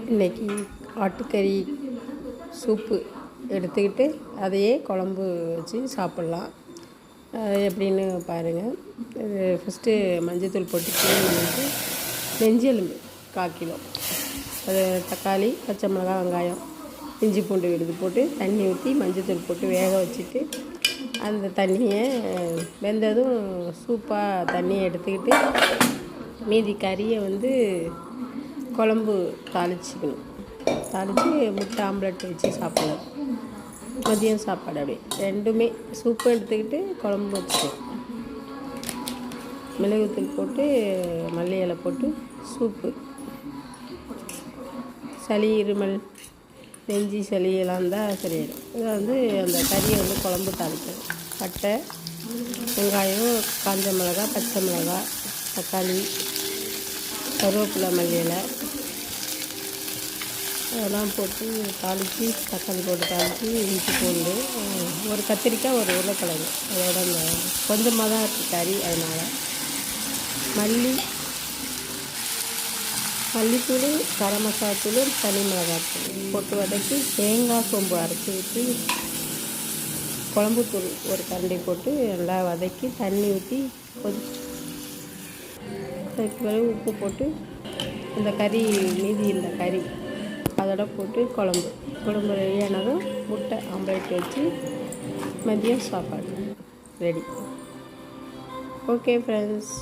இன்றைக்கி ஆட்டுக்கறி சூப்பு எடுத்துக்கிட்டு அதையே குழம்பு வச்சு சாப்பிட்லாம். எப்படின்னு பாருங்கள். ஃபஸ்ட்டு மஞ்சத்தூள் போட்டு க்ளீன் பண்ணிட்டு நெஞ்சு எலும்பு 1/4 கிலோ, அது தக்காளி, பச்சை மிளகாய், வெங்காயம், இஞ்சி பூண்டு விழுது போட்டு தண்ணி ஊற்றி மஞ்சத்தூள் போட்டு வேக வச்சுட்டு அந்த தண்ணியை வெந்ததும் சூப்பாக தண்ணியை எடுத்துக்கிட்டு மீதி கறியை குழம்பு தாளிச்சிக்கணும். தாளித்து முட்டை ஆம்லெட் வச்சு சாப்பிடலாம். மதியம் சாப்பாடு அப்படியே ரெண்டுமே சூப்பு எடுத்துக்கிட்டு குழம்பு வச்சுக்கணும். மிளகுத்தூள் போட்டு மல்லி இலை போட்டு சூப்பு. சளி, இருமல், நெஞ்சு சளி எல்லாம் இருந்தால் சரியாயிடும். இதை அந்த கறியை குழம்பு தாளிக்கணும். பட்டை, வெங்காயம், காஞ்ச மிளகாய், பச்சை மிளகாய், தக்காளி, கருவேப்பிலை, மல்லி இலை அதெல்லாம் போட்டு தாளித்து, தக்காளி போட்டு தாளித்து, இஞ்சி பூண்டு, ஒரு கத்திரிக்காய், ஒரு உருளைக்கிழங்கு, அதோட அந்த கொஞ்சமாக தான் இருக்குது கறி, அதனால் மல்லித்தூள், கரம் மசாலா தூள், தனி மிளகாத்தூள் போட்டு வதக்கி தேங்காய் சோம்பு அரைச்சி ஊற்றி குழம்புத்தூள் ஒரு கரண்டி போட்டு நல்லா வதக்கி தண்ணி ஊற்றி அதுக்கு பிறகு உப்பு போட்டு இந்த கறி மீதி இந்த கறி அதோட போட்டு குழம்பு ரெடியானதும் முட்டை ஆம்லேட் வச்சு மதியம் சாப்பாடு ரெடி. Okay friends.